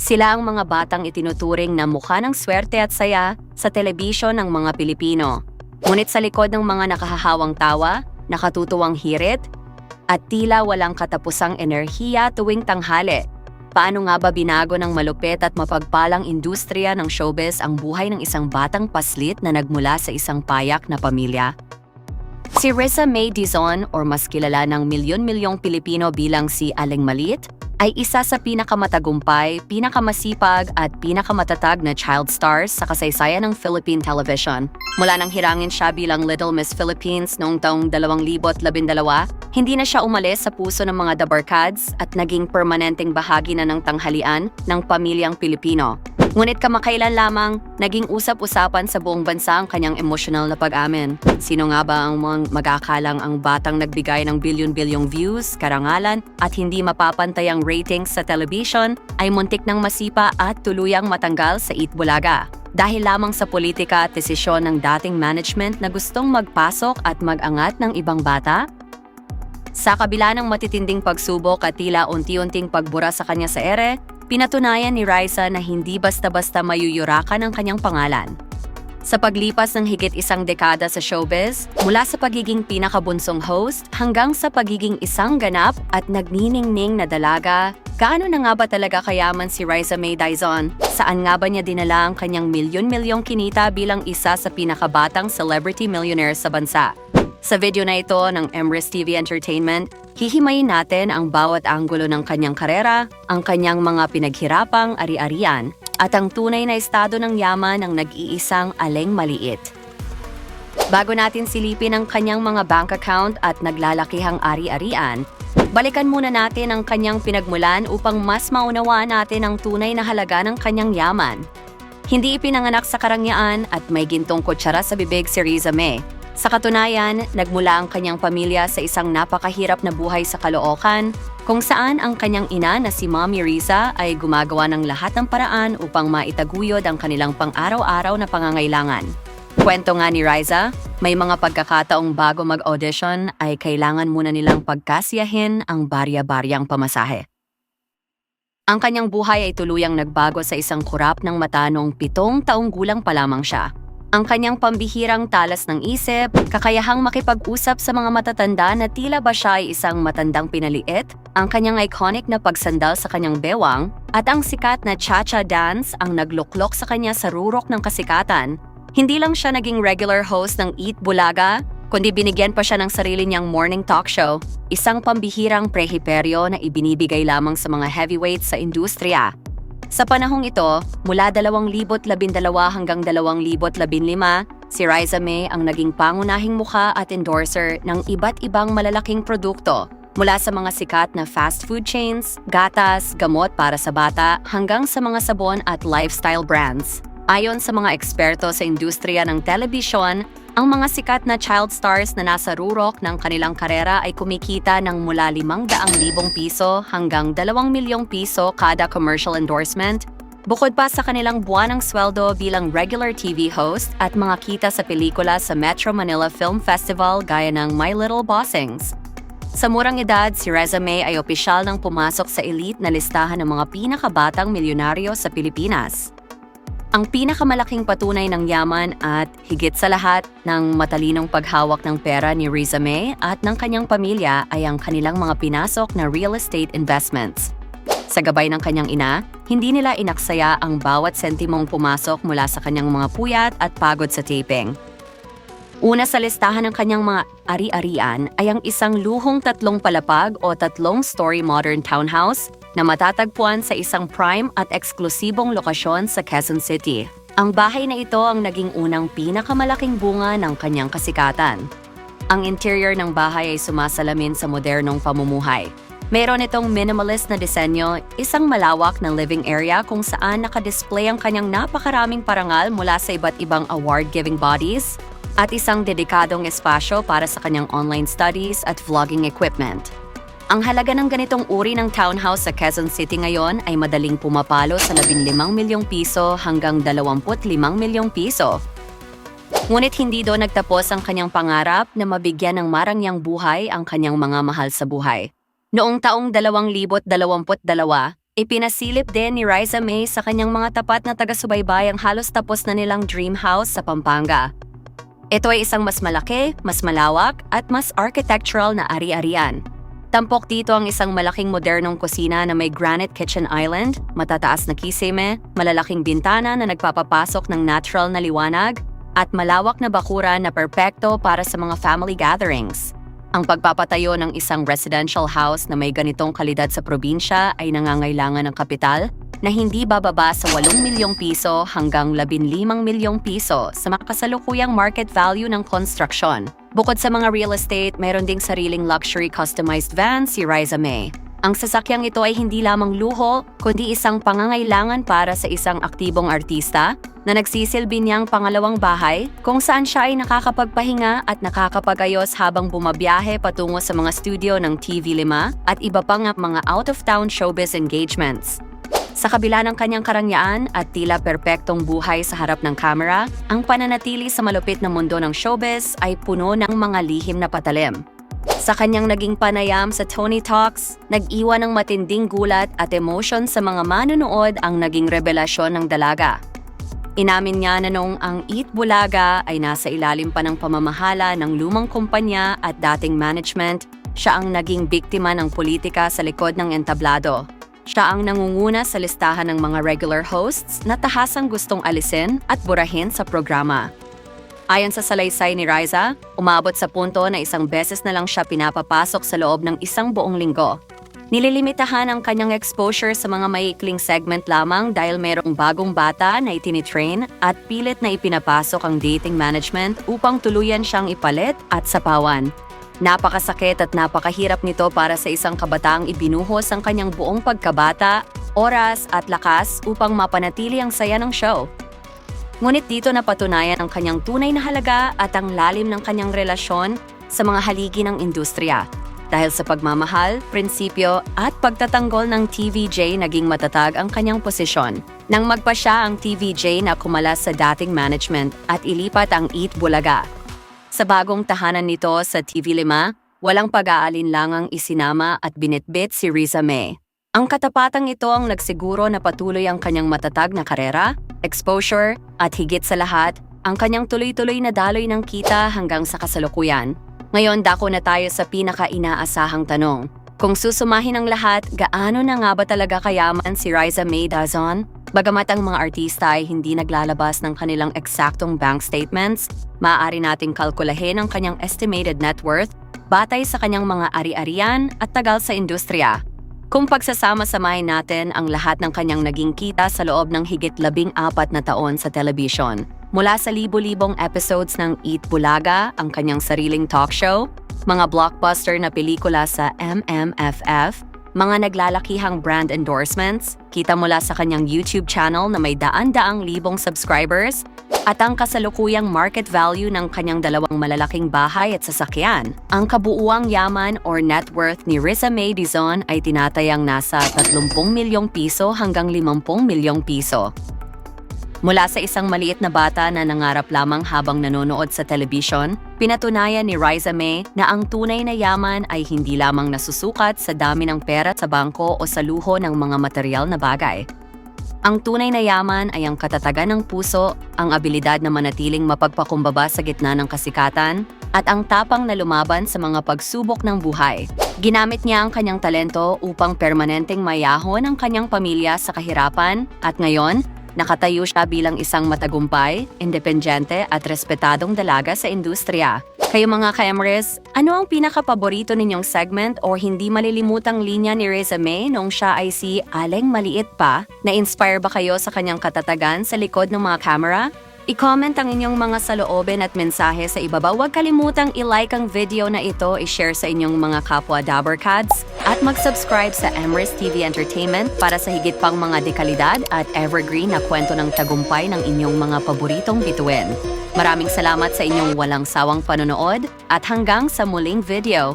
Sila ang mga batang itinuturing na mukha ng swerte at saya sa telebisyon ng mga Pilipino. Ngunit sa likod ng mga nakahahawang tawa, nakatutuwang hirit, at tila walang katapusang enerhiya tuwing tanghali. Paano nga ba binago ng malupit at mapagpalang industriya ng showbiz ang buhay ng isang batang paslit na nagmula sa isang payak na pamilya? Si Riza May Dizon, or mas kilala ng milyon-milyong Pilipino bilang si Aling Maliit, ay isa sa pinakamatagumpay, pinakamasipag at pinakamatatag na child stars sa kasaysayan ng Philippine television. Mula nang hirangin siya bilang Little Miss Philippines noong taong 2012, hindi na siya umalis sa puso ng mga dabarkads at naging permanenteng bahagi na ng tanghalian ng pamilyang Pilipino. Ngunit kamakailan lamang, naging usap-usapan sa buong bansa ang kanyang emosyonal na pag-amin. Sino nga ba ang mag-aakalang ang batang nagbigay ng bilyon-bilyong views, karangalan, at hindi mapapantayang ratings sa television ay muntik ng masipa at tuluyang matanggal sa Eat Bulaga? Dahil lamang sa politika at desisyon ng dating management na gustong magpasok at mag-angat ng ibang bata? Sa kabila ng matitinding pagsubok at tila unti-unting pagbura sa kanya sa ere, pinatunayan ni Riza na hindi basta-basta mayuyurakan ang kanyang pangalan. Sa paglipas ng higit isang dekada sa showbiz, mula sa pagiging pinakabunsong host hanggang sa pagiging isang ganap at nagniningning na dalaga, gaano na nga ba talaga kayaman si Riza May Dizon? Saan nga ba niya dinala ang kanyang milyon-milyong kinita bilang isa sa pinakabatang celebrity millionaire sa bansa? Sa video na ito ng Emrys TV Entertainment, hihimayin natin ang bawat anggulo ng kanyang karera, ang kanyang mga pinaghirapang ari-arian, at ang tunay na estado ng yaman ng nag-iisang Aling Maliit. Bago natin silipin ang kanyang mga bank account at naglalakihang ari-arian, balikan muna natin ang kanyang pinagmulan upang mas maunawaan natin ang tunay na halaga ng kanyang yaman. Hindi ipinanganak sa karangyaan at may gintong kutsara sa bibig si Riza May. Sa katunayan, nagmula ang kanyang pamilya sa isang napakahirap na buhay sa Caloocan, kung saan ang kanyang ina na si Mommy Riza ay gumagawa ng lahat ng paraan upang maitaguyod ang kanilang pang-araw-araw na pangangailangan. Kwento nga ni Riza, may mga pagkakataong bago mag-audition ay kailangan muna nilang pagkasiyahin ang barya-baryang pamasahe. Ang kanyang buhay ay tuluyang nagbago sa isang kurap ng mata noong 7 taong gulang pa lamang siya. Ang kanyang pambihirang talas ng isip, kakayahang makipag-usap sa mga matatanda na tila ba siya ay isang matandang pinaliit, ang kanyang iconic na pagsandal sa kanyang bewang, at ang sikat na cha-cha dance ang nagluklok sa kanya sa rurok ng kasikatan. Hindi lang siya naging regular host ng Eat Bulaga, kundi binigyan pa siya ng sarili niyang morning talk show, isang pambihirang prehiperyo na ibinibigay lamang sa mga heavyweights sa industriya. Sa panahong ito, mula 2012 hanggang 2015, si Riza May ang naging pangunahing mukha at endorser ng iba't ibang malalaking produkto, mula sa mga sikat na fast food chains, gatas, gamot para sa bata, hanggang sa mga sabon at lifestyle brands. Ayon sa mga eksperto sa industriya ng telebisyon, ang mga sikat na child stars na nasa rurok ng kanilang karera ay kumikita ng mula 500,000 piso hanggang 2 milyong piso kada commercial endorsement, bukod pa sa kanilang buwanang sweldo bilang regular TV host at mga kita sa pelikula sa Metro Manila Film Festival gaya ng My Little Bossings. Sa murang edad, si Riza May ay opisyal nang pumasok sa elite na listahan ng mga pinakabatang milyonaryo sa Pilipinas. Ang pinakamalaking patunay ng yaman at, higit sa lahat, ng matalinong paghawak ng pera ni Riza May at ng kanyang pamilya ay ang kanilang mga pinasok na real estate investments. Sa gabay ng kanyang ina, hindi nila inaksaya ang bawat sentimong pumasok mula sa kanyang mga puyat at pagod sa taping. Una sa listahan ng kanyang mga ari-arian ay ang isang luhong 3 palapag o 3-story modern townhouse na matatagpuan sa isang prime at eksklusibong lokasyon sa Quezon City. Ang bahay na ito ang naging unang pinakamalaking bunga ng kanyang kasikatan. Ang interior ng bahay ay sumasalamin sa modernong pamumuhay. Meron itong minimalist na disenyo, isang malawak na living area kung saan nakadisplay ang kanyang napakaraming parangal mula sa iba't ibang award-giving bodies, at isang dedikadong espasyo para sa kanyang online studies at vlogging equipment. Ang halaga ng ganitong uri ng townhouse sa Quezon City ngayon ay madaling pumapalo sa 15 milyong piso hanggang 25 milyong piso. Ngunit hindi doon nagtapos ang kanyang pangarap na mabigyan ng marangyang buhay ang kanyang mga mahal sa buhay. Noong taong 2022, Ipinasilip din ni Riza May sa kanyang mga tapat na taga-subaybay ang halos tapos na nilang dream house sa Pampanga. Ito ay isang mas malaki, mas malawak, at mas architectural na ari-arian. Tampok dito ang isang malaking modernong kusina na may granite kitchen island, matataas na kisame, malalaking bintana na nagpapapasok ng natural na liwanag, at malawak na bakuran na perpekto para sa mga family gatherings. Ang pagpapatayo ng isang residential house na may ganitong kalidad sa probinsya ay nangangailangan ng kapital na hindi bababa sa 8 milyong piso hanggang 15 milyong piso sa makasalukuyang market value ng construction. Bukod sa mga real estate, meron ding sariling luxury customized van si Riza May. Ang sasakyang ito ay hindi lamang luho, kundi isang pangangailangan para sa isang aktibong artista na nagsisilbi niyang pangalawang bahay kung saan siya ay nakakapagpahinga at nakakapagayos habang bumabiyahe patungo sa mga studio ng TV5 at iba pang mga out-of-town showbiz engagements. Sa kabila ng kanyang karangyaan at tila perpektong buhay sa harap ng kamera, ang pananatili sa malupit na mundo ng showbiz ay puno ng mga lihim na patalim. Sa kanyang naging panayam sa Tony Talks, nag-iwan ng matinding gulat at emosyon sa mga manonood ang naging revelasyon ng dalaga. Inamin niya na noong ang Eat Bulaga ay nasa ilalim pa ng pamamahala ng lumang kumpanya at dating management, siya ang naging biktima ng politika sa likod ng entablado. Siya ang nangunguna sa listahan ng mga regular hosts na tahasang gustong alisin at burahin sa programa. Ayon sa salaysay ni Riza, umabot sa punto na isang beses na lang siya pinapapasok sa loob ng isang buong linggo. Nililimitahan ang kanyang exposure sa mga maikling segment lamang dahil mayroong bagong bata na itinitrain at pilit na ipinapasok ang dating management upang tuluyan siyang ipalit at sapawan. Napakasakit at napakahirap nito para sa isang kabataang ibinuhos ang kanyang buong pagkabata, oras at lakas upang mapanatili ang saya ng show. Ngunit dito napatunayan ang kanyang tunay na halaga at ang lalim ng kanyang relasyon sa mga haligi ng industriya. Dahil sa pagmamahal, prinsipyo at pagtatanggol ng TVJ naging matatag ang kanyang posisyon. Nang magpa siya ang TVJ na kumalas sa dating management at ilipat ang Eat Bulaga. Sa bagong tahanan nito sa TV5, walang pag-aalinlangang isinama at binitbit si Riza May. Ang katapatang ito ang nagsiguro na patuloy ang kanyang matatag na karera, exposure, at higit sa lahat, ang kanyang tuloy-tuloy na daloy ng kita hanggang sa kasalukuyan. Ngayon dako na tayo sa pinaka-inaasahang tanong. Kung susumahin ang lahat, gaano na nga ba talaga kayaman si Riza May Dazon? Bagamat ang mga artista ay hindi naglalabas ng kanilang eksaktong bank statements, maaari nating kalkulahin ang kanyang estimated net worth batay sa kanyang mga ari-arian at tagal sa industriya. Kung pagsasama-samahin natin ang lahat ng kanyang naging kita sa loob ng higit 14 na taon sa telebisyon, mula sa libo-libong episodes ng Eat Bulaga, ang kanyang sariling talk show, mga blockbuster na pelikula sa MMFF, mga naglalakihang brand endorsements, kita mula sa kanyang YouTube channel na may daan-daang libong subscribers, at ang kasalukuyang market value ng kanyang 2 malalaking bahay at sasakyan. Ang kabuuang yaman or net worth ni Riza May Dizon ay tinatayang nasa 30 milyong piso hanggang 50 milyong piso. Mula sa isang maliit na bata na nangarap lamang habang nanonood sa telebisyon, pinatunayan ni Riza May na ang tunay na yaman ay hindi lamang nasusukat sa dami ng pera sa bangko o sa luho ng mga material na bagay. Ang tunay na yaman ay ang katatagan ng puso, ang abilidad na manatiling mapagpakumbaba sa gitna ng kasikatan, at ang tapang na lumaban sa mga pagsubok ng buhay. Ginamit niya ang kanyang talento upang permanenteng mayahon ang kanyang pamilya sa kahirapan, at ngayon, nakatayo siya bilang isang matagumpay, independyente at respetadong dalaga sa industriya. Kayo mga ka-Emrys, ano ang pinaka-paborito ninyong segment o hindi malilimutang linya ni Riza May noong siya ay si Aleng Maliit pa? Na-inspire ba kayo sa kanyang katatagan sa likod ng mga camera? I-comment ang inyong mga saloobin at mensahe sa ibaba. Huwag kalimutang i-like ang video na ito, i-share sa inyong mga kapwa Dabbercads, at mag-subscribe sa Emrys TV Entertainment para sa higit pang mga dekalidad at evergreen na kwento ng tagumpay ng inyong mga paboritong bituin. Maraming salamat sa inyong walang sawang panonood at hanggang sa muling video.